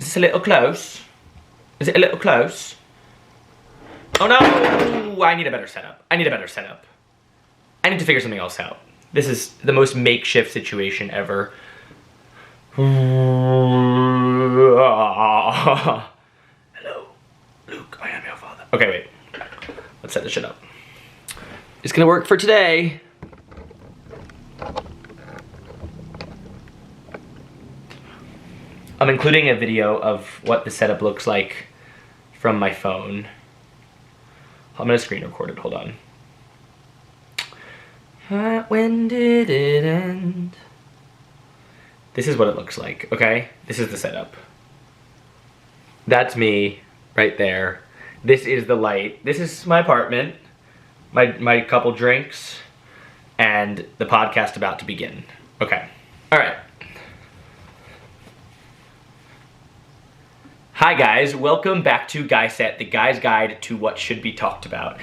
Is this a little close? Is it a little close? Oh no! I need a better setup. I need a better setup. I need to figure something else out. This is the most makeshift situation ever. Hello, Luke, I am your father. Okay, wait. Let's set this shit up. It's gonna work for today. I'm including a video of what the setup looks like from my phone. I'm gonna screen record it, hold on. When did it end? This is what it looks like, okay? This is the setup. That's me, right there. This is the light. This is my apartment, my couple drinks, and the podcast about to begin. Okay, all right. Hi guys, welcome back to Guyset, the guy's guide to what should be talked about.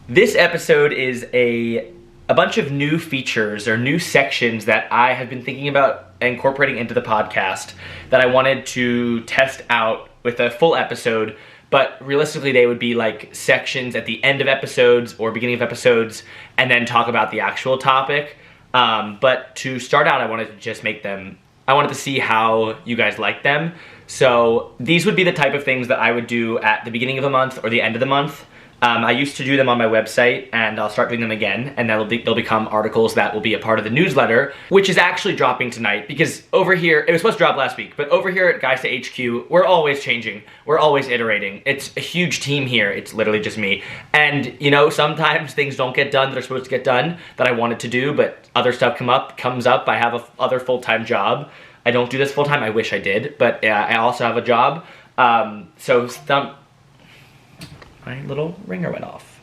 This episode is a bunch of new features or new sections that I have been thinking about incorporating into the podcast that I wanted to test out with a full episode, but realistically they would be like sections at the end of episodes or beginning of episodes and then talk about the actual topic. But to start out, I wanted to just make them, I wanted to see how you guys like them. So these would be the type of things that I would do at the beginning of the month or the end of the month. I used to do them on my website, and I'll start doing them again, and they'll become articles that will be a part of the newsletter, which is actually dropping tonight, because over here, it was supposed to drop last week, but over here at Guyset HQ, we're always changing, we're always iterating. It's a huge team here, it's literally just me. And, you know, sometimes things don't get done that are supposed to get done, that I wanted to do, but other stuff comes up. I have other full-time job. I don't do this full-time, I wish I did, but I also have a job. My little ringer went off.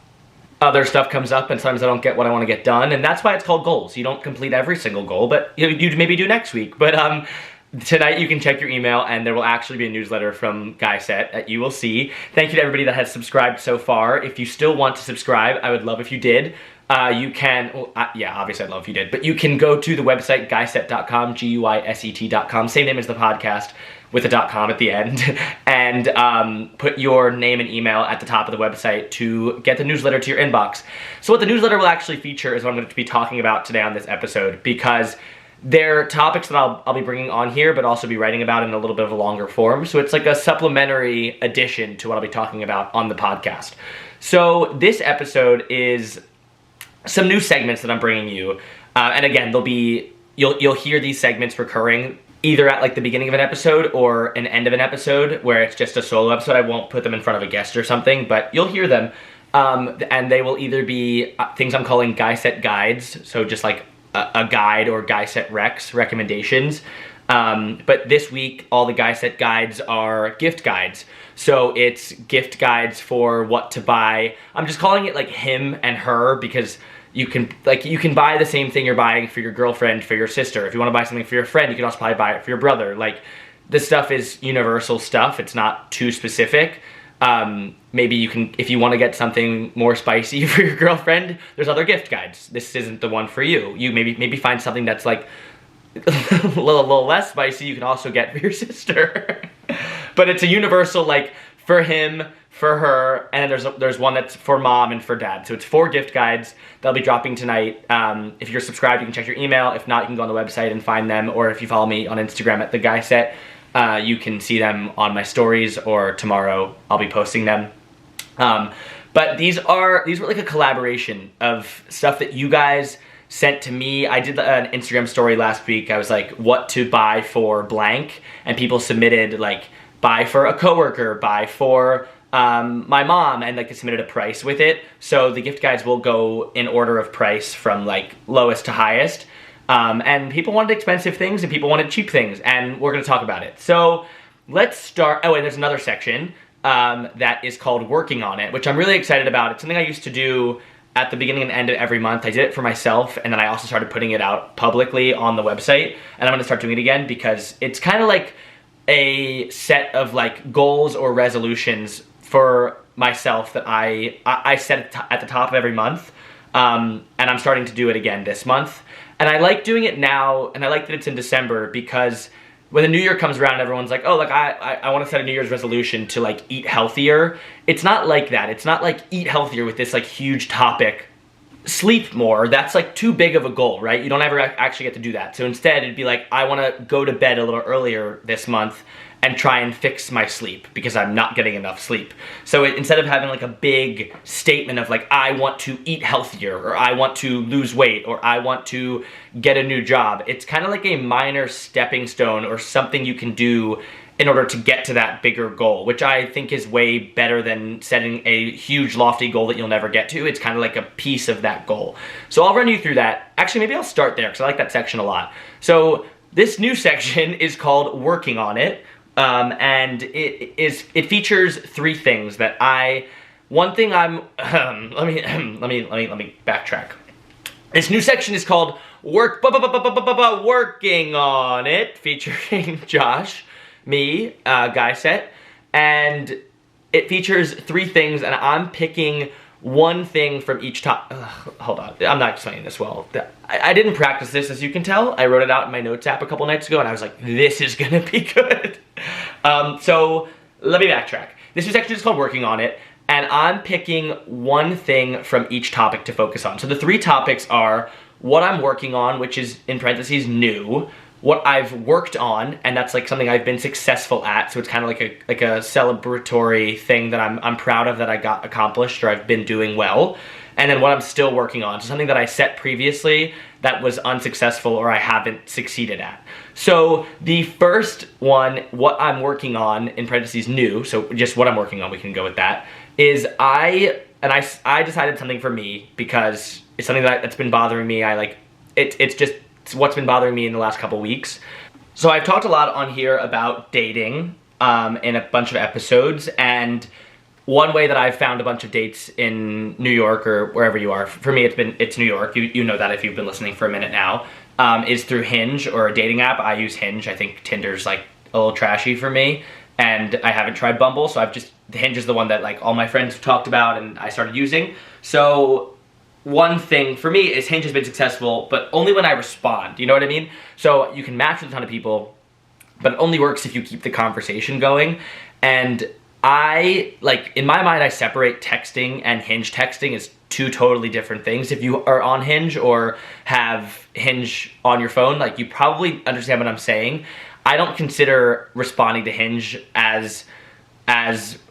Other stuff comes up and sometimes I don't get what I want to get done, and that's why it's called goals. You don't complete every single goal, but you maybe do next week. But tonight you can check your email and there will actually be a newsletter from Guyset that you will see. Thank you to everybody that has subscribed so far. If you still want to subscribe, I would love if you did. You can, yeah, obviously I'd love if you did, but you can go to the website, guyset.com, Guyset.com, same name as the podcast, with a .com at the end, and put your name and email at the top of the website to get the newsletter to your inbox. So what the newsletter will actually feature is what I'm going to be talking about today on this episode, because they're topics that I'll be bringing on here, but also be writing about in a little bit of a longer form. So it's like a supplementary addition to what I'll be talking about on the podcast. So this episode is some new segments that I'm bringing you, and again, you'll hear these segments recurring either at like the beginning of an episode or an end of an episode where it's just a solo episode. I won't put them in front of a guest or something, but you'll hear them, and they will either be things I'm calling Guyset Guides, so just like a guide, or Guyset recommendations. But this week, all the Guyset Guides are gift guides. So it's gift guides for what to buy. I'm just calling it like him and her because you can buy the same thing you're buying for your girlfriend, for your sister. If you want to buy something for your friend, you can also probably buy it for your brother. Like, this stuff is universal stuff. It's not too specific. Maybe you can, if you want to get something more spicy for your girlfriend, there's other gift guides. This isn't the one for you. You maybe find something that's like a little less spicy you can also get for your sister. But it's a universal, like, for him, for her, and there's one that's for mom and for dad. So it's 4 gift guides. They'll be dropping tonight. If you're subscribed, you can check your email. If not, you can go on the website and find them. Or if you follow me on Instagram at the Guyset, you can see them on my stories, or tomorrow I'll be posting them. But these were like a collaboration of stuff that you guys sent to me. I did an Instagram story last week. I was like, what to buy for blank, and people submitted like, buy for a coworker, buy for my mom, and like they submitted a price with it. So the gift guides will go in order of price from like lowest to highest. And people wanted expensive things and people wanted cheap things, and we're gonna talk about it. So let's start. Oh, and there's another section that is called Working on It, which I'm really excited about. It's something I used to do at the beginning and end of every month. I did it for myself, and then I also started putting it out publicly on the website, and I'm gonna start doing it again because it's kind of like a set of like goals or resolutions for myself that I set at the top of every month, and I'm starting to do it again this month. And I like doing it now, and I like that it's in December because when the new year comes around, everyone's like, oh, like I want to set a New Year's resolution to like eat healthier. It's not like that. It's not like eat healthier with this like huge topic. Sleep more, that's like too big of a goal, right? You don't ever actually get to do that. So instead it'd be like, I want to go to bed a little earlier this month and try and fix my sleep because I'm not getting enough sleep. So instead of having like a big statement of like, I want to eat healthier, or I want to lose weight, or I want to get a new job, it's kind of like a minor stepping stone or something you can do in order to get to that bigger goal, which I think is way better than setting a huge lofty goal that you'll never get to. It's kind of like a piece of that goal. So I'll run you through that. Actually, maybe I'll start there because I like that section a lot. So this new section is called Working on It, and it features three things that let me backtrack. This new section is called Working on It, featuring Josh, me, Guyset, and it features three things, and I'm picking one thing from each top. Hold on, I'm not explaining this well. I didn't practice this, as you can tell. I wrote it out in my notes app a couple nights ago, and I was like, this is gonna be good. So let me backtrack. This new section is called Working on It, and I'm picking one thing from each topic to focus on. So the three topics are what I'm working on, which is in parentheses new, what I've worked on, and that's like something I've been successful at, so it's kind of like a celebratory thing that I'm proud of that I got accomplished or I've been doing well, and then what I'm still working on, so something that I set previously that was unsuccessful or I haven't succeeded at. So the first one, what I'm working on, in parentheses new, so just what I'm working on, we can go with that, is I decided something for me because it's something that's been bothering me. It's what's been bothering me in the last couple weeks. So I've talked a lot on here about dating in a bunch of episodes, and one way that I've found a bunch of dates in New York or wherever you are, for me it's New York, you know that if you've been listening for a minute now, is through Hinge or a dating app. I use Hinge. I think Tinder's like a little trashy for me, and I haven't tried Bumble, so Hinge is the one that like all my friends have talked about and I started using. So one thing for me is Hinge has been successful, but only when I respond, you know what I mean? So you can match with a ton of people, but it only works if you keep the conversation going. And in my mind, I separate texting and Hinge texting as two totally different things. If you are on Hinge or have Hinge on your phone, like you probably understand what I'm saying. I don't consider responding to Hinge as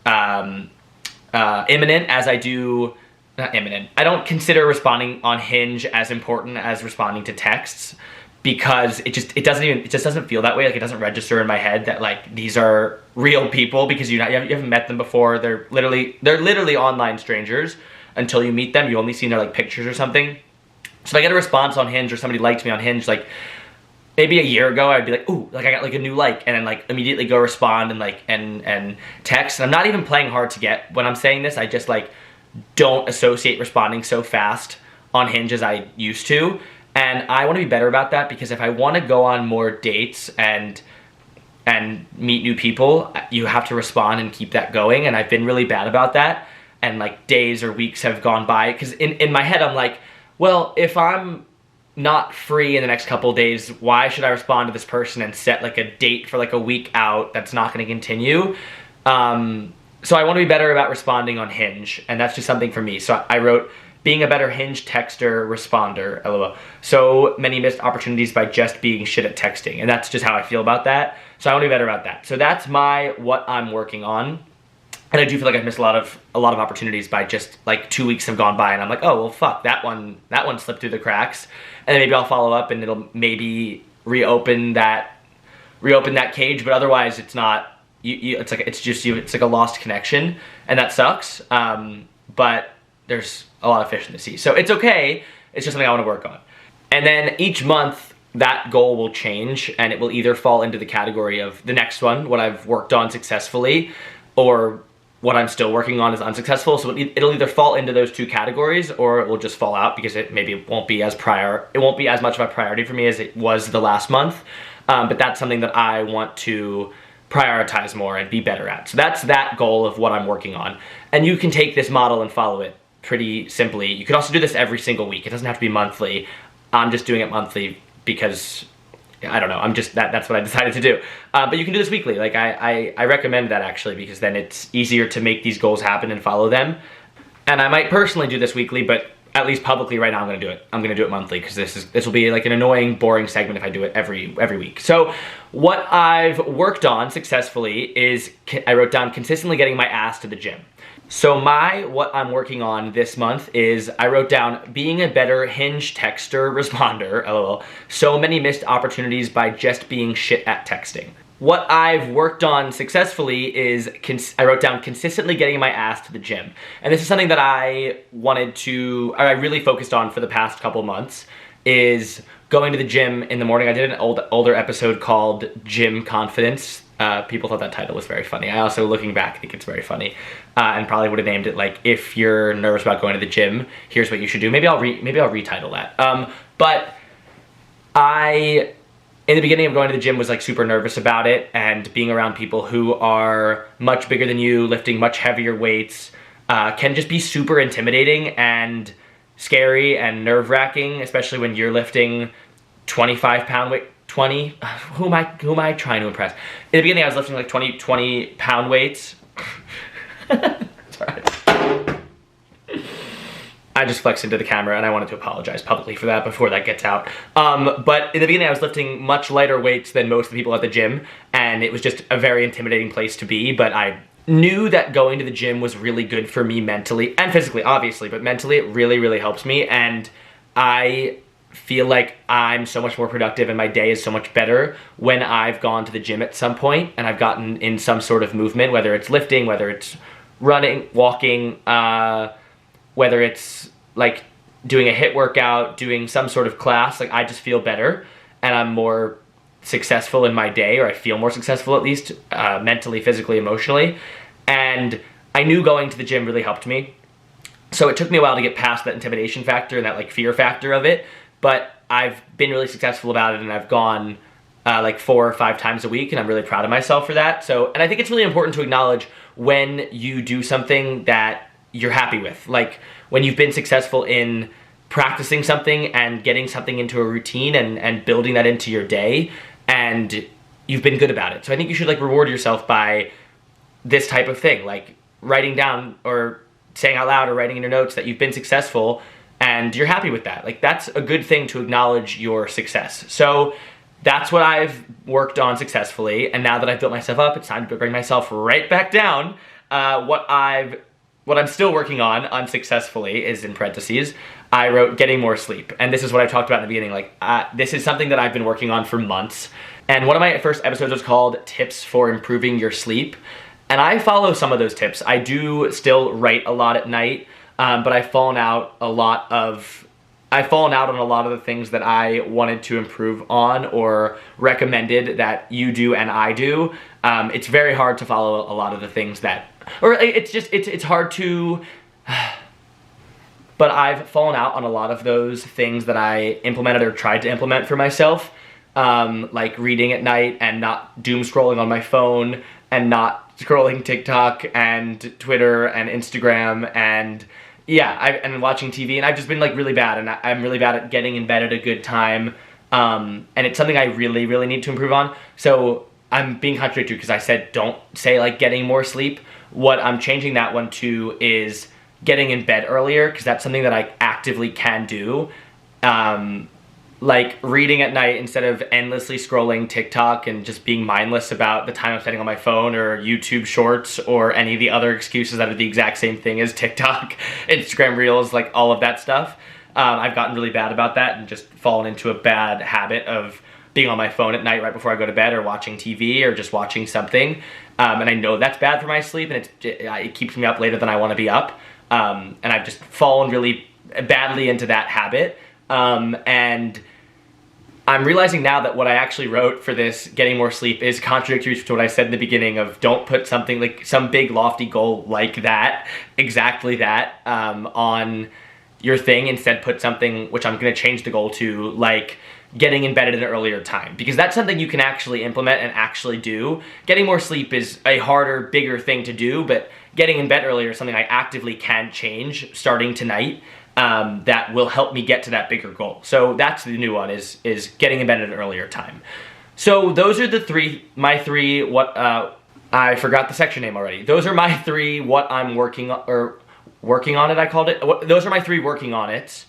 imminent as I do. Not imminent. I don't consider responding on Hinge as important as responding to texts because it just doesn't feel that way. Like it doesn't register in my head that like these are real people because you haven't met them before. They're literally online strangers until you meet them. You only see their like pictures or something. So if I get a response on Hinge or somebody likes me on Hinge, like maybe a year ago I'd be like, ooh, like I got like a new like, and then like immediately go respond and like and text. And I'm not even playing hard to get when I'm saying this. I just like don't associate responding so fast on Hinge as I used to, and I want to be better about that because if I want to go on more dates and meet new people, you have to respond and keep that going, and I've been really bad about that, and like days or weeks have gone by because in my head I'm like, well, if I'm not free in the next couple of days, why should I respond to this person and set like a date for like a week out that's not going to continue? So I want to be better about responding on Hinge, and that's just something for me. So I wrote, being a better Hinge texter responder, lol. So many missed opportunities by just being shit at texting, and that's just how I feel about that. So I want to be better about that. So that's what I'm working on. And I do feel like I've missed a lot of opportunities by just like 2 weeks have gone by, and I'm like, oh well, fuck, that one slipped through the cracks, and then maybe I'll follow up and it'll maybe reopen that cage, but otherwise it's not. It's like a lost connection, and that sucks. But there's a lot of fish in the sea, so it's okay. It's just something I want to work on. And then each month that goal will change, and it will either fall into the category of the next one, what I've worked on successfully, or what I'm still working on is unsuccessful. So it'll either fall into those two categories, or it will just fall out because it won't be as much of a priority for me as it was the last month. But that's something that I want to prioritize more and be better at. So that's that goal of what I'm working on. And you can take this model and follow it pretty simply. You could also do this every single week. It doesn't have to be monthly. I'm just doing it monthly because I don't know, that's what I decided to do. But you can do this weekly. Like I recommend that actually, because then it's easier to make these goals happen and follow them. And I might personally do this weekly, but at least publicly right now I'm gonna do it. I'm gonna do it monthly, because this will be like an annoying, boring segment if I do it every week. So what I've worked on successfully is, I wrote down consistently getting my ass to the gym. So what I'm working on this month is, I wrote down being a better Hinge texter responder, lol, so many missed opportunities by just being shit at texting. What I've worked on successfully is, I wrote down consistently getting my ass to the gym. And this is something that I really focused on for the past couple months, is going to the gym in the morning. I did an older episode called Gym Confidence. People thought that title was very funny. I also, looking back, think it's very funny. And probably would have named it like, if you're nervous about going to the gym, here's what you should do. Maybe I'll retitle that. But in the beginning of going to the gym, was like super nervous about it, and being around people who are much bigger than you, lifting much heavier weights, can just be super intimidating and scary and nerve-wracking, especially when you're lifting 25-pound weight. 20? Who am I trying to impress? In the beginning, I was lifting like 20-pound weights. Sorry. I just flexed into the camera, and I wanted to apologize publicly for that before that gets out. But in the beginning, I was lifting much lighter weights than most of the people at the gym, and it was just a very intimidating place to be. But I knew that going to the gym was really good for me mentally and physically, obviously, but mentally it really, really helps me. And I feel like I'm so much more productive and my day is so much better when I've gone to the gym at some point and I've gotten in some sort of movement, whether it's lifting, whether it's running, walking, whether it's like doing a HIIT workout, doing some sort of class. Like, I just feel better and I'm more successful in my day, or I feel more successful at least, mentally, physically, emotionally. And I knew going to the gym really helped me. So it took me a while to get past that intimidation factor and that like fear factor of it, but I've been really successful about it, and I've gone like 4 or 5 times a week, and I'm really proud of myself for that. So, and I think it's really important to acknowledge when you do something that you're happy with. Like when you've been successful in practicing something and getting something into a routine and building that into your day, and you've been good about it. So I think you should like reward yourself by this type of thing, like writing down or saying out loud or writing in your notes that you've been successful and you're happy with that. Like, that's a good thing to acknowledge your success. So that's what I've worked on successfully, and now that I've built myself up, it's time to bring myself right back down. What I'm still working on unsuccessfully is, in parentheses, I wrote getting more sleep. And this is what I talked about in the beginning. Like, this is something that I've been working on for months. And one of my first episodes was called Tips for Improving Your Sleep. And I follow some of those tips. I do still write a lot at night, but I've fallen out on a lot of the things that I wanted to improve on or recommended that you do and I do. It's very hard to follow a lot of the things that, or it's hard to, but I've fallen out on a lot of those things that I implemented or tried to implement for myself, like reading at night and not doom scrolling on my phone and not scrolling TikTok and Twitter and Instagram and and watching TV, and I've just been like really bad, and I'm really bad at getting in bed at a good time, and it's something I really, really need to improve on. So I'm being contradictory because I said don't say like getting more sleep. What I'm changing that one to is getting in bed earlier, because that's something that I actively can do. Like reading at night instead of endlessly scrolling TikTok and just being mindless about the time I'm spending on my phone or YouTube Shorts or any of the other excuses that are the exact same thing as TikTok, Instagram Reels, like all of that stuff. I've gotten really bad about that and just fallen into a bad habit of being on my phone at night right before I go to bed, or watching TV or just watching something. And I know that's bad for my sleep, and it keeps me up later than I want to be up. And I've just fallen really badly into that habit. And I'm realizing now that what I actually wrote for this getting more sleep is contradictory to what I said in the beginning of don't put something like some big lofty goal like that, exactly that, on your thing. Instead put something, which I'm going to change the goal to, like getting in bed at an earlier time, because that's something you can actually implement and actually do. Getting more sleep is a harder, bigger thing to do, but getting in bed earlier is something I actively can change starting tonight. that will help me get to that bigger goal. So that's the new one, is getting in bed at an earlier time. So those are my three, I forgot the section name already. Those are my three what I'm working on it, I called it. Those are my three working on it.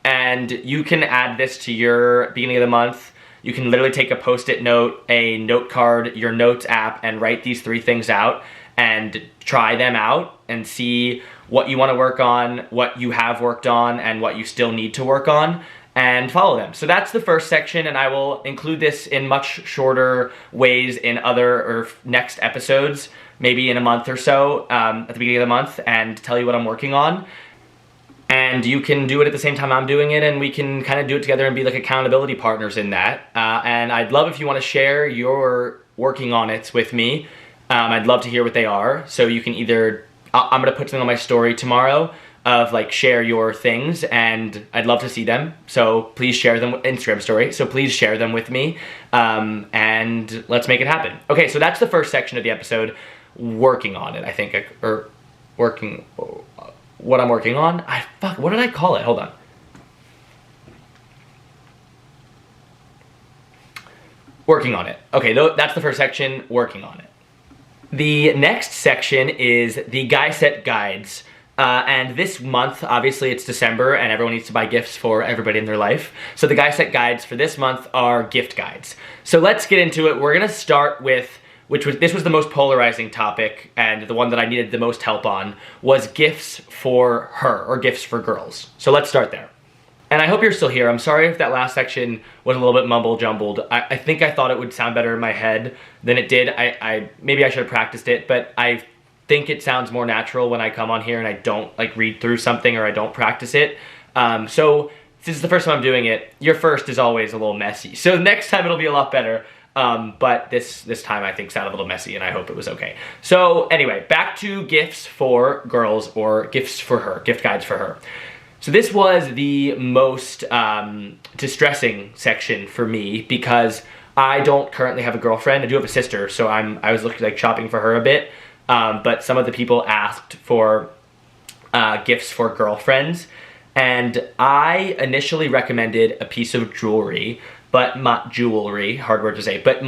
And you can add this to your beginning of the month. You can literally take a Post-it note, a note card, your notes app, and write these three things out and try them out and see what you want to work on, what you have worked on, and what you still need to work on, and follow them. So that's the first section, and I will include this in much shorter ways in other or next episodes, maybe in a month or so, at the beginning of the month, and tell you what I'm working on. And you can do it at the same time I'm doing it, and we can kind of do it together and be like accountability partners in that. And I'd love if you want to share your working on it with me. I'd love to hear what they are. So you can either, I'm going to put something on my story tomorrow of like share your things, and I'd love to see them. So please share them, Instagram story. So please share them with me, and let's make it happen. Okay, so that's the first section of the episode, working on it, I think, or working, what I'm working on. What did I call it? Hold on. Working on it. Okay, that's the first section, working on it. The next section is the Guyset Guides. And this month, obviously it's December and everyone needs to buy gifts for everybody in their life. So the Guyset Guides for this month are gift guides. So let's get into it. We're gonna start with, this was the most polarizing topic, and the one that I needed the most help on was gifts for her, or gifts for girls. So let's start there. And I hope you're still here. I'm sorry if that last section was a little bit mumble jumbled. I think I thought it would sound better in my head than it did. Maybe I should have practiced it, but I think it sounds more natural when I come on here and I don't like read through something or I don't practice it. So this is the first time I'm doing it. Your first is always a little messy. So next time it'll be a lot better. But this time I think sounded a little messy, and I hope it was okay. So anyway, back to gifts for girls, or gifts for her, gift guides for her. So this was the most distressing section for me because I don't currently have a girlfriend. I do have a sister, so I was looking like shopping for her a bit. But some of the people asked for gifts for girlfriends, and I initially recommended a piece of jewelry, but not jewelry, hard word to say, but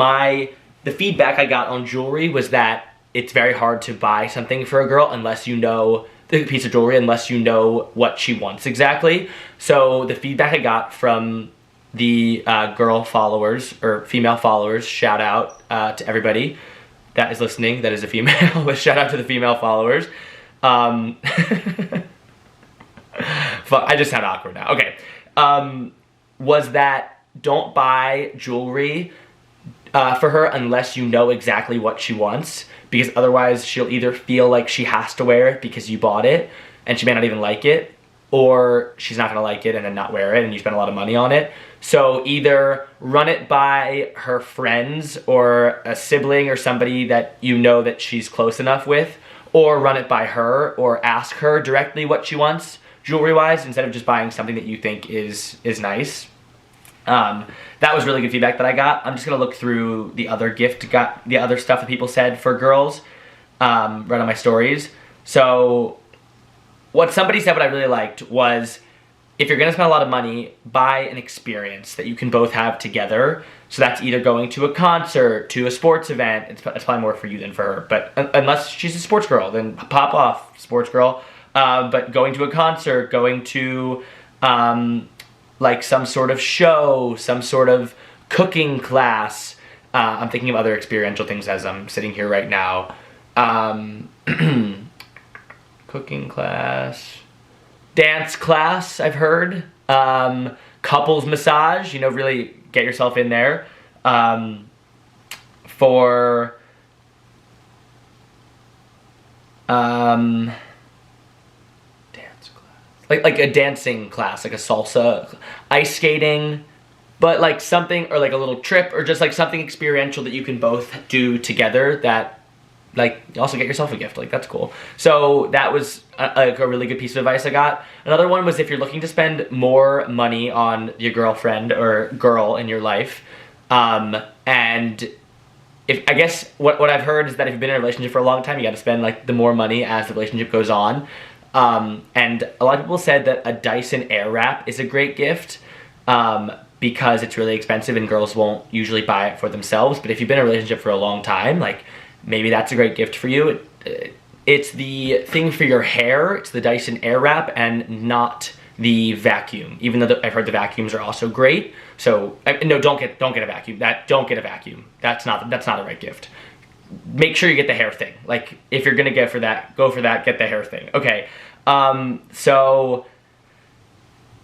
the feedback I got on jewelry was that it's very hard to buy something for a girl unless you know the piece of jewelry, unless you know what she wants exactly. So the feedback I got from the girl followers, or female followers, shout out to everybody that is listening, that is a female, shout out to the female followers. Fuck, I just sound awkward now. Okay. Was that don't buy jewelry for her unless you know exactly what she wants, because otherwise she'll either feel like she has to wear it because you bought it and she may not even like it, or she's not gonna like it and then not wear it and you spend a lot of money on it. So either run it by her friends or a sibling or somebody that you know that she's close enough with, or run it by her or ask her directly what she wants jewelry-wise instead of just buying something that you think is nice. That was really good feedback that I got. I'm just gonna look through the other the other stuff that people said for girls, right on my stories. So what somebody said, what I really liked, was if you're gonna spend a lot of money, buy an experience that you can both have together. So that's either going to a concert, to a sports event. It's probably more for you than for her, but unless she's a sports girl, then pop off, sports girl. But going to a concert, going to like some sort of show, some sort of cooking class. I'm thinking of other experiential things as I'm sitting here right now. Cooking class, dance class, I've heard. Couples massage, really get yourself in there. For like a dancing class, like a salsa, ice skating, but like something, or like a little trip, or just like something experiential that you can both do together that, like, you also get yourself a gift. Like, that's cool. So that was a really good piece of advice I got. Another one was if you're looking to spend more money on your girlfriend or girl in your life, and I guess what I've heard is that if you've been in a relationship for a long time, you got to spend like the more money as the relationship goes on. And a lot of people said that a Dyson Airwrap is a great gift because it's really expensive and girls won't usually buy it for themselves. But if you've been in a relationship for a long time, like maybe that's a great gift for you. It's the thing for your hair. It's the Dyson Airwrap and not the vacuum. Even though I've heard the vacuums are also great. So no, don't get a vacuum. Don't get a vacuum. That's not a right gift. Make sure you get the hair thing. Like if you're gonna go for that, get the hair thing. Okay. So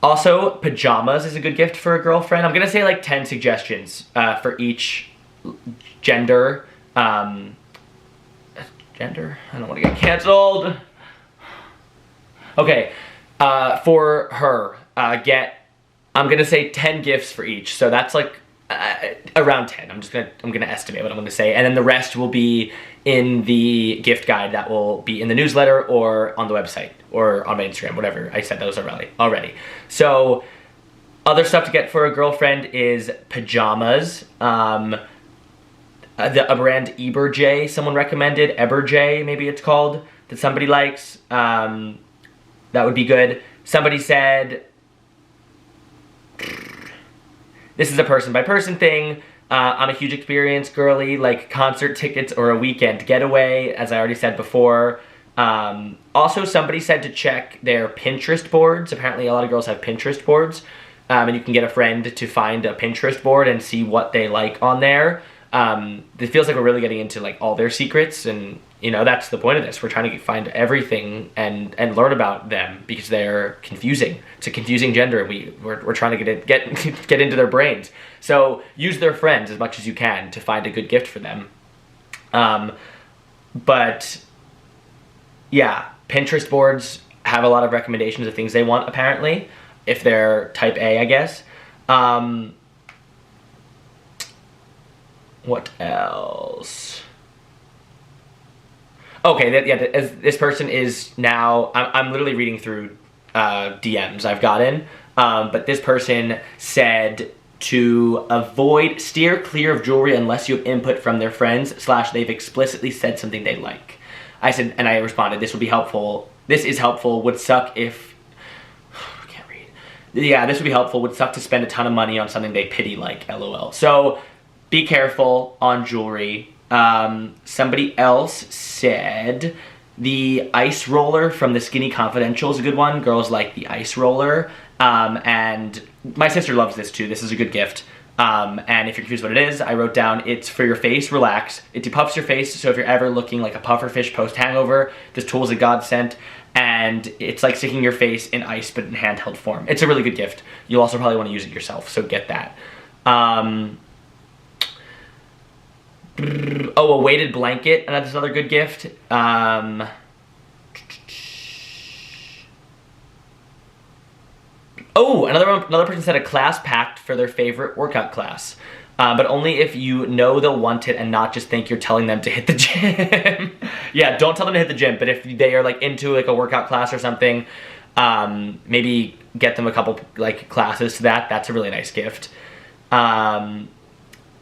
also pajamas is a good gift for a girlfriend. I'm gonna say like 10 suggestions for each gender. Gender? I don't want to get canceled. Okay, for her, I'm gonna say 10 gifts for each. So that's like around 10. I'm gonna estimate what I'm gonna say, and then the rest will be in the gift guide that will be in the newsletter or on the website or on my Instagram, whatever. I said those already. So other stuff to get for a girlfriend is pajamas. A brand Eberj, someone recommended, Eberj maybe it's called, that somebody likes. That would be good. Somebody said, this is a person by person thing. I'm a huge experience girly, like concert tickets or a weekend getaway, as I already said before. Also, somebody said to check their Pinterest boards. Apparently a lot of girls have Pinterest boards. And you can get a friend to find a Pinterest board and see what they like on there. It feels like we're really getting into like all their secrets, and you know that's the point of this. We're trying to find everything and learn about them because they're confusing. It's a confusing gender, and we're trying to get into their brains. So use their friends as much as you can to find a good gift for them. But yeah, Pinterest boards have a lot of recommendations of things they want apparently, if they're type A, I guess. What else? Okay, this person is now, I'm literally reading through DMs I've gotten, but this person said to steer clear of jewelry unless you have input from their friends / they've explicitly said something they like. I said, and I responded, this is helpful, would suck if, I can't read. Yeah, this would be helpful, would suck to spend a ton of money on something they pity like, LOL. So, be careful on jewelry. Somebody else said the ice roller from the Skinny Confidential is a good one. Girls like the ice roller. And my sister loves this too. This is a good gift. And if you're confused what it is, I wrote down it's for your face, relax. It depuffs your face, so if you're ever looking like a pufferfish post-hangover, this tool is a godsend. And it's like sticking your face in ice but in handheld form. It's a really good gift. You'll also probably want to use it yourself, so get that. Oh, a weighted blanket, and that's another good gift. Oh, another person said a class packed for their favorite workout class. But only if you know they'll want it and not just think you're telling them to hit the gym. Yeah, don't tell them to hit the gym, but if they are like into like a workout class or something, maybe get them a couple like classes to that. That's a really nice gift. And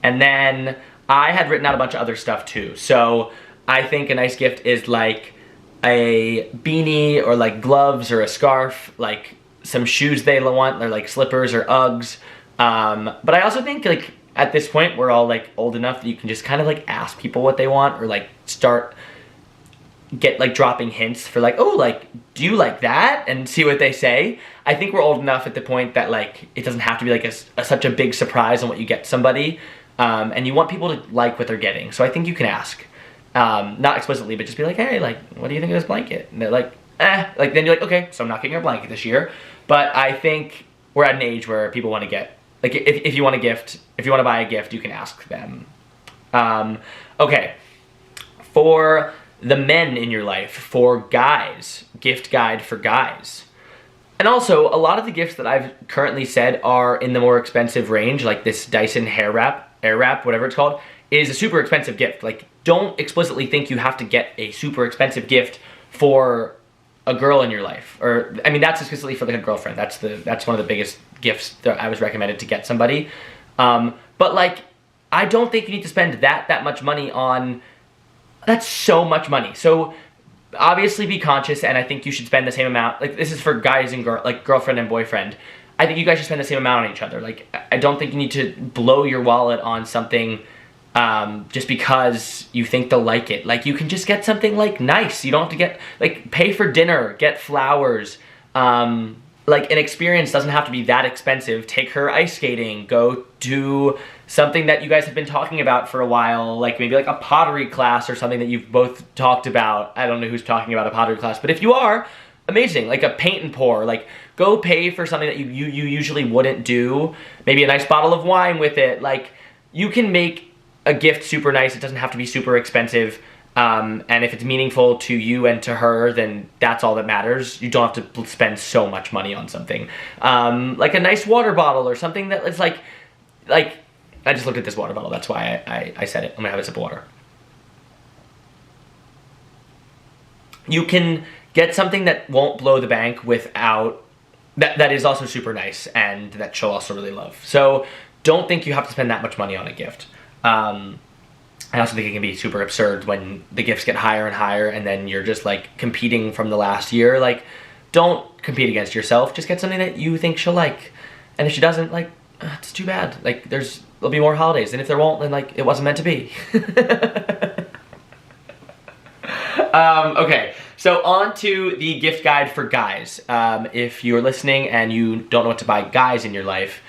then I had written out a bunch of other stuff too. So I think a nice gift is like a beanie or like gloves or a scarf, like some shoes they want, or like slippers or Uggs. But I also think like at this point we're all like old enough that you can just kind of like ask people what they want, or like get like dropping hints for like, oh, like, do you like that? And see what they say. I think we're old enough at the point that like it doesn't have to be like such a big surprise on what you get somebody. And you want people to like what they're getting. So I think you can ask. Not explicitly, but just be like, hey, like, what do you think of this blanket? And they're like, like, then you're like, okay, so I'm not getting a blanket this year. But I think we're at an age where people want to get, like, if you want a gift, if you want to buy a gift, you can ask them. Okay. For the men in your life, for guys, gift guide for guys. And also, a lot of the gifts that I've currently said are in the more expensive range, like this Dyson Airwrap, whatever it's called, is a super expensive gift. Like, don't explicitly think you have to get a super expensive gift for a girl in your life. Or, I mean, that's explicitly for like a girlfriend. That's one of the biggest gifts that I was recommended to get somebody. But like, I don't think you need to spend that much money on, that's so much money. So obviously be conscious, and I think you should spend the same amount. Like, this is for guys and like girlfriend and boyfriend. I think you guys should spend the same amount on each other. Like, I don't think you need to blow your wallet on something just because you think they'll like it. Like, you can just get something like nice. You don't have to get, like, pay for dinner, get flowers. Like, an experience doesn't have to be that expensive. Take her ice skating, go do something that you guys have been talking about for a while, like maybe like a pottery class or something that you've both talked about. I don't know who's talking about a pottery class, but if you are, amazing. Like a paint and pour, like go pay for something that you usually wouldn't do. Maybe a nice bottle of wine with it. Like, you can make a gift super nice. It doesn't have to be super expensive. And if it's meaningful to you and to her, then that's all that matters. You don't have to spend so much money on something. Like a nice water bottle or something that is like, I just looked at this water bottle. That's why I said it. I'm gonna have a sip of water. You can get something that won't blow the bank without, that is also super nice and that she'll also really love. So don't think you have to spend that much money on a gift. I also think it can be super absurd when the gifts get higher and higher and then you're just like competing from the last year. Like, don't compete against yourself. Just get something that you think she'll like. And if she doesn't, like, it's too bad. Like, there'll be more holidays. And if there won't, then like, it wasn't meant to be. Okay, so on to the gift guide for guys. If you're listening and you don't know what to buy guys in your life,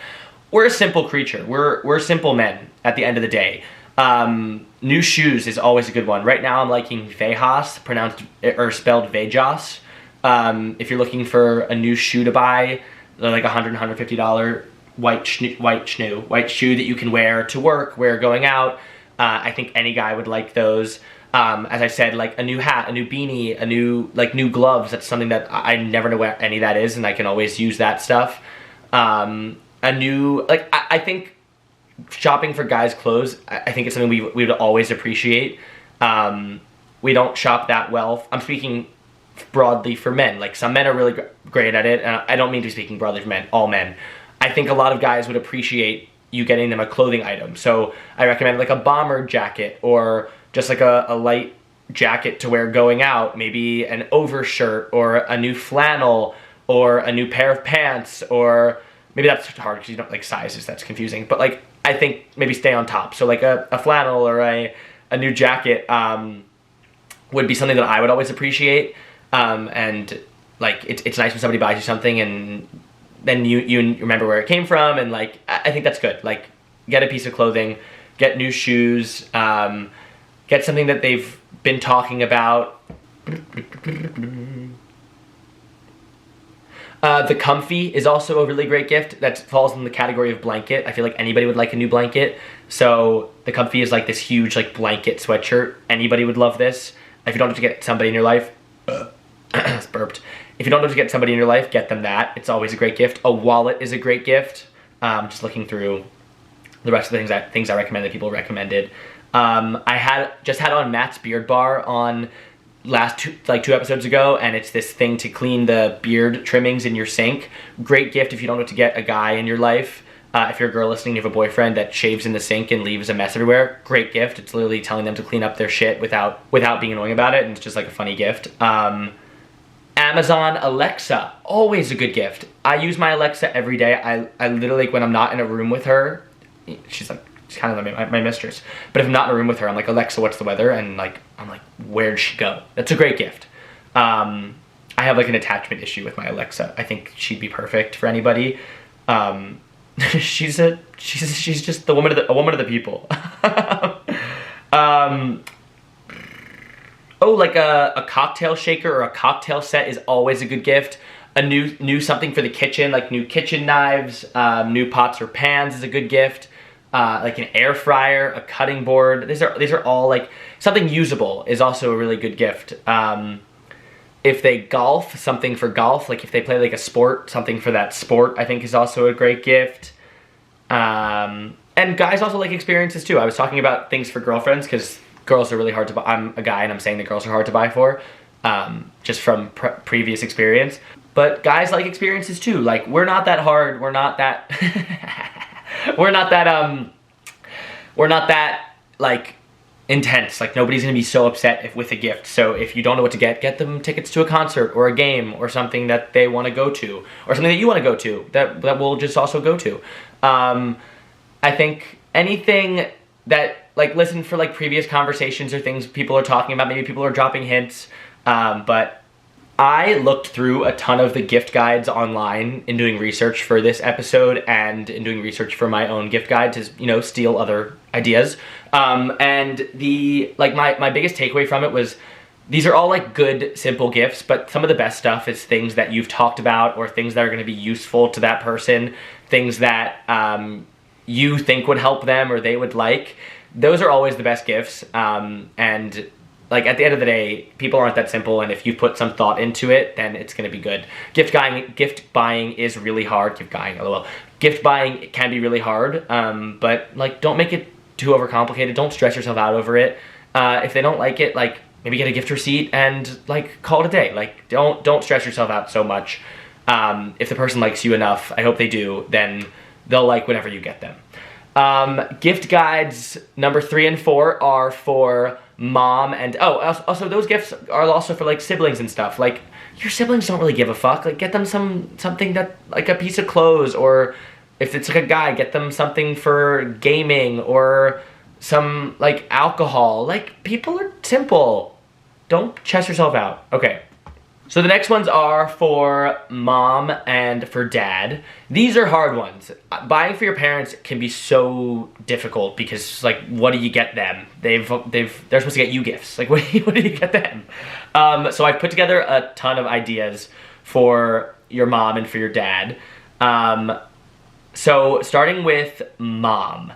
we're a simple creature. We're simple men at the end of the day. New shoes is always a good one. Right now I'm liking Vejas, pronounced or spelled Vejas. If you're looking for a new shoe to buy, they're like $100, $150 white shoe that you can wear to work, wear going out. I think any guy would like those. As I said, like a new hat, a new beanie, new gloves. That's something that I never know where any of that is, and I can always use that stuff. I think shopping for guys' clothes, I think it's something we would always appreciate. We don't shop that well. I'm speaking broadly for men. Like, some men are really great at it, and I don't mean to be speaking broadly for men, all men. I think a lot of guys would appreciate you getting them a clothing item. So I recommend like a bomber jacket, or just like a light jacket to wear going out, maybe an overshirt or a new flannel or a new pair of pants, or maybe that's hard because you don't like sizes, that's confusing. But like, I think maybe stay on top. So like a flannel or a new jacket would be something that I would always appreciate. And like, it's nice when somebody buys you something and then you remember where it came from, and like, I think that's good. Like, get a piece of clothing, get new shoes, get something that they've been talking about. The comfy is also a really great gift that falls in the category of blanket. I feel like anybody would like a new blanket. So the comfy is like this huge like blanket sweatshirt. Anybody would love this. If you don't have to get somebody in your life, burped. If you don't have to get somebody in your life, get them that. It's always a great gift. A wallet is a great gift. Just looking through the rest of the things I recommend that people recommended. I just had on Matt's Beard Bar on two episodes ago, and it's this thing to clean the beard trimmings in your sink. Great gift if you don't know what to get a guy in your life. If you're a girl listening, you have a boyfriend that shaves in the sink and leaves a mess everywhere. Great gift. It's literally telling them to clean up their shit without being annoying about it, and it's just like a funny gift. Amazon Alexa, always a good gift. I use my Alexa every day. I literally, when I'm not in a room with her, she's kind of my mistress. But if I'm not in a room with her, I'm like, Alexa, what's the weather? And like, I'm like, where'd she go? That's a great gift. I have like an attachment issue with my Alexa. I think she'd be perfect for anybody. She's just a woman of the people. Like a cocktail shaker or a cocktail set is always a good gift. A new something for the kitchen, like new kitchen knives, new pots or pans is a good gift. Like an air fryer, a cutting board. These are all like, something usable is also a really good gift. If they golf, something for golf. Like if they play like a sport, something for that sport, I think is also a great gift. And guys also like experiences too. I was talking about things for girlfriends because girls are really hard to buy. I'm a guy and I'm saying that girls are hard to buy for, just from previous experience. But guys like experiences too. Like, we're not that hard. We're not that we're not that like intense. Like nobody's gonna be so upset with a gift. So if you don't know what to get them tickets to a concert or a game or something that they want to go to, or something that you want to go to that we'll just also go to. I think anything that, like, listen for like previous conversations or things people are talking about. Maybe people are dropping hints, but I looked through a ton of the gift guides online in doing research for this episode and in doing research for my own gift guide to, you know, steal other ideas. And my biggest takeaway from it was these are all like good, simple gifts, but some of the best stuff is things that you've talked about or things that are going to be useful to that person, things that you think would help them or they would like. Those are always the best gifts. And like at the end of the day, people aren't that simple, and if you put some thought into it, then it's going to be good. Gift buying is really hard. Gift buying can be really hard, but like don't make it too overcomplicated. Don't stress yourself out over it. If they don't like it, like maybe get a gift receipt and like call it a day. Like don't stress yourself out so much. If the person likes you enough, I hope they do, then they'll like whatever you get them. Gift guides number 3 and 4 are for mom, and also those gifts are also for like siblings and stuff. Like your siblings don't really give a fuck. Like get them something that, like a piece of clothes, or if it's like a guy, get them something for gaming or some like alcohol. Like people are simple. Don't stress yourself out. Okay. So the next ones are for mom and for dad. These are hard ones. Buying for your parents can be so difficult because, like, what do you get them? They're supposed to get you gifts. Like, what do you get them? So I've put together a ton of ideas for your mom and for your dad. So starting with mom.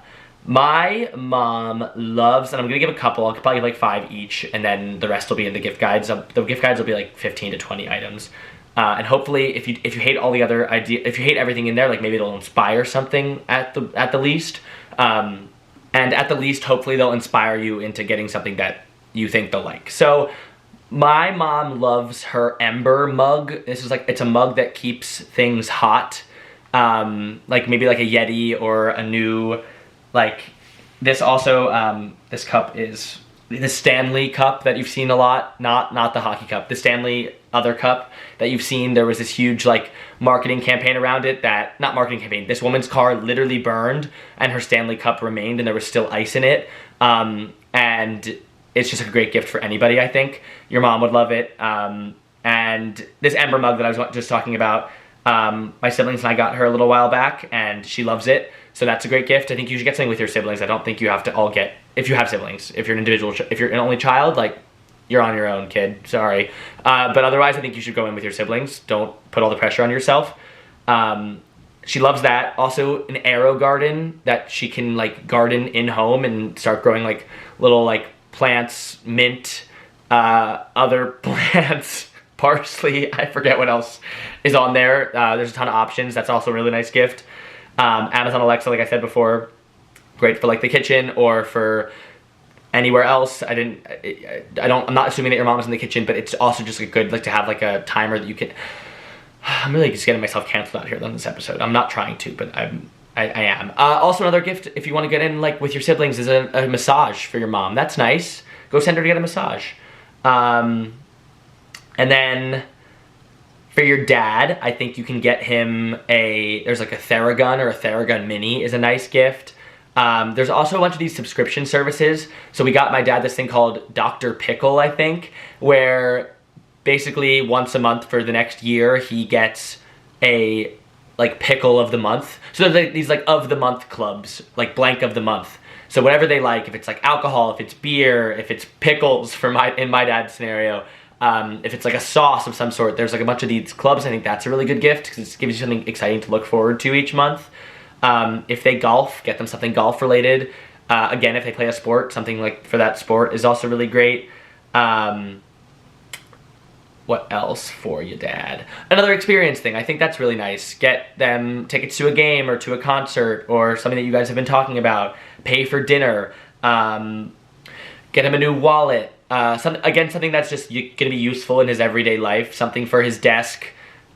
My mom loves, and I'm gonna give a couple, I'll probably give like 5 each, and then the rest will be in the gift guides. The gift guides will be like 15 to 20 items. And hopefully if you hate all the other ideas, if you hate everything in there, like maybe it'll inspire something at the least. And at the least, hopefully they'll inspire you into getting something that you think they'll like. So my mom loves her Ember mug. This is like, it's a mug that keeps things hot. Like maybe like a Yeti or a new, like this also, this cup is the Stanley cup that you've seen a lot, not the hockey cup, the Stanley other cup that you've seen. There was this huge like marketing campaign around it not marketing campaign, this woman's car literally burned and her Stanley cup remained and there was still ice in it. And it's just a great gift for anybody, I think. Your mom would love it. And this Ember mug that I was just talking about, my siblings and I got her a little while back and she loves it. So that's a great gift. I think you should get something with your siblings. I don't think you have to all get, if you have siblings, if you're an individual, if you're an only child, like you're on your own, kid, sorry. But otherwise I think you should go in with your siblings. Don't put all the pressure on yourself. She loves that. Also an arrow garden that she can like garden in home and start growing like little like plants, mint, other plants, parsley, I forget what else is on there. There's a ton of options. That's also a really nice gift. Amazon Alexa, like I said before, great for like the kitchen or for anywhere else. I'm not assuming that your mom is in the kitchen, but it's also just like good like to have like a timer that you can. I'm really just getting myself canceled out here on this episode. I'm not trying to, but I am. Also another gift if you want to get in like with your siblings is a massage for your mom. That's nice. Go send her to get a massage. And then for your dad, I think you can get him there's like a Theragun or a Theragun Mini is a nice gift. There's also a bunch of these subscription services. So we got my dad this thing called Dr. Pickle, I think, where basically once a month for the next year, he gets a like pickle of the month. So there's like these like of the month clubs, like blank of the month. So whatever they like, if it's like alcohol, if it's beer, if it's pickles in my dad's scenario, if it's like a sauce of some sort, there's like a bunch of these clubs. I think that's a really good gift because it gives you something exciting to look forward to each month. If they golf, get them something golf related. Again, if they play a sport, something like for that sport is also really great. What else for your dad? Another experience thing. I think that's really nice. Get them tickets to a game or to a concert or something that you guys have been talking about. Pay for dinner. Get him a new wallet. Something that's just gonna be useful in his everyday life. Something for his desk.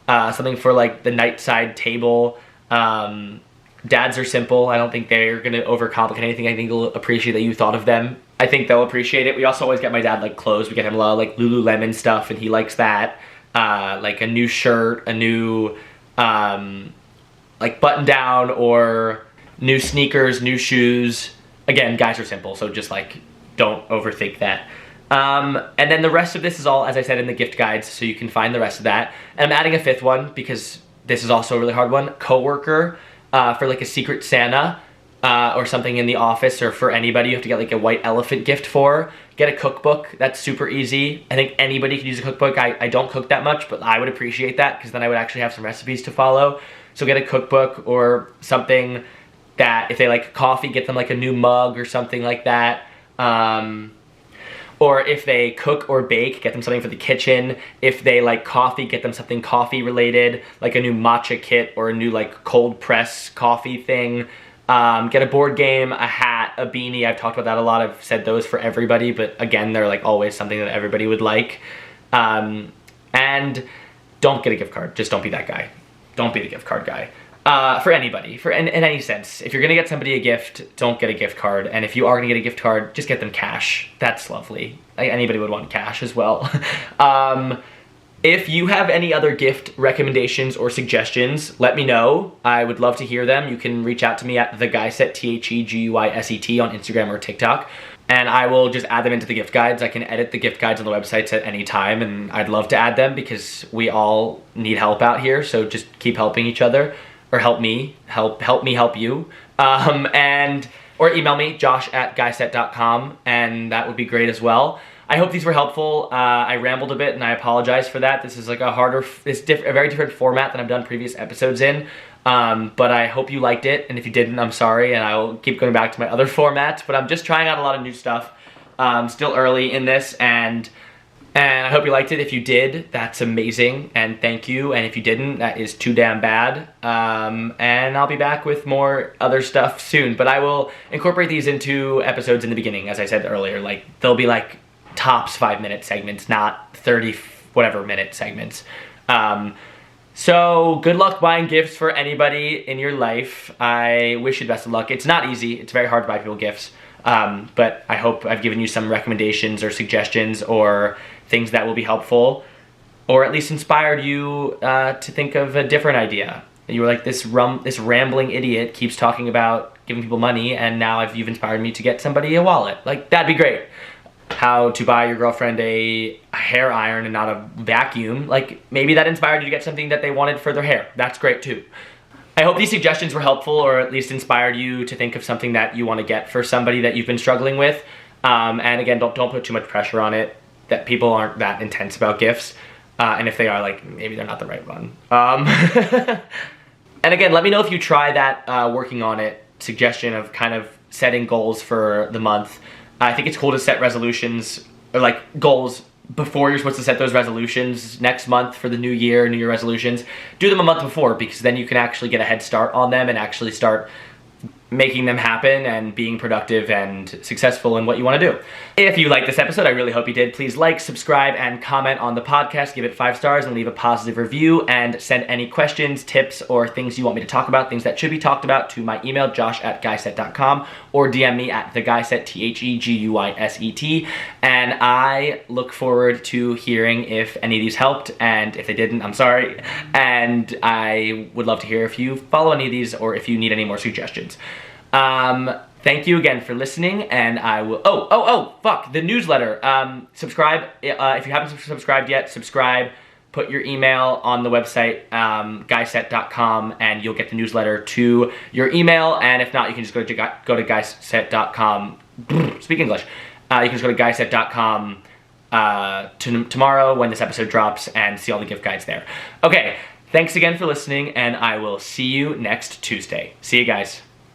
Something for like the nightside table. Dads are simple. I don't think they're gonna overcomplicate anything. I think they'll appreciate that you thought of them. I think they'll appreciate it. We also always get my dad like clothes. We get him a lot of like Lululemon stuff, and he likes that. Like a new shirt, a new like button down, or new sneakers, new shoes. Again, guys are simple, so just like don't overthink that. And then the rest of this is all, as I said, in the gift guides, so you can find the rest of that. And I'm adding a fifth one because this is also a really hard one. Coworker, for like a secret Santa, or something in the office, or for anybody you have to get like a white elephant gift for. Get a cookbook. That's super easy. I think anybody could use a cookbook. I don't cook that much, but I would appreciate that because then I would actually have some recipes to follow. So get a cookbook or something that, if they like coffee, get them like a new mug or something like that. Or if they cook or bake, get them something for the kitchen. If they like coffee, get them something coffee related, like a new matcha kit or a new like cold press coffee thing. Get a board game, a hat, a beanie. I've talked about that a lot. I've said those for everybody, but again, they're like always something that everybody would like. And don't get a gift card. Just don't be that guy. Don't be the gift card guy. For anybody, in any sense. If you're gonna get somebody a gift, don't get a gift card. And if you are gonna get a gift card, just get them cash. That's lovely. Anybody would want cash as well. If you have any other gift recommendations or suggestions, let me know. I would love to hear them. You can reach out to me at the Guyset, T-H-E-G-U-I-S-E-T on Instagram or TikTok, and I will just add them into the gift guides. I can edit the gift guides on the websites at any time, and I'd love to add them because we all need help out here, so just keep helping each other, or help me help you. Or email me, josh@guyset.com, and that would be great as well. I hope these were helpful. I rambled a bit and I apologize for that. This is like a very different format than I've done previous episodes in. But I hope you liked it, and if you didn't, I'm sorry, and I'll keep going back to my other formats, but I'm just trying out a lot of new stuff. Still early in this, and I hope you liked it. If you did, that's amazing, and thank you, and if you didn't, that is too damn bad. And I'll be back with more other stuff soon, but I will incorporate these into episodes in the beginning, as I said earlier. Like, they'll be like tops 5-minute segments, not 30 whatever minute segments. So good luck buying gifts for anybody in your life. I wish you the best of luck. It's not easy. It's very hard to buy people gifts. But I hope I've given you some recommendations or suggestions or things that will be helpful, or at least inspired you to think of a different idea. You were like, this rambling idiot keeps talking about giving people money, and now you've inspired me to get somebody a wallet. Like, that'd be great. How to buy your girlfriend a hair iron and not a vacuum. Like, maybe that inspired you to get something that they wanted for their hair. That's great too. I hope these suggestions were helpful, or at least inspired you to think of something that you want to get for somebody that you've been struggling with. And again, don't put too much pressure on it. That people aren't that intense about gifts. And if they are, like, maybe they're not the right one. And again, let me know if you try that working on it suggestion of kind of setting goals for the month. I think it's cool to set resolutions, or like goals, before you're supposed to set those resolutions next month for the new year, New Year resolutions. Do them a month before, because then you can actually get a head start on them and actually start making them happen and being productive and successful in what you want to do. If you liked this episode, I really hope you did. Please like, subscribe, and comment on the podcast. Give it 5 stars and leave a positive review, and send any questions, tips, or things you want me to talk about, things that should be talked about, to my email, josh@guyset.com, or DM me at the Guyset, T-H-E-G-U-I-S-E-T. And I look forward to hearing if any of these helped, and if they didn't, I'm sorry. And I would love to hear if you follow any of these, or if you need any more suggestions. Thank you again for listening, and I will, fuck, the newsletter. Subscribe, if you haven't subscribed yet, subscribe, put your email on the website, guyset.com, and you'll get the newsletter to your email, and if not, you can just go to guyset.com, speak English, you can just go to guyset.com, tomorrow when this episode drops, and see all the gift guides there. Okay, thanks again for listening, and I will see you next Tuesday. See you guys.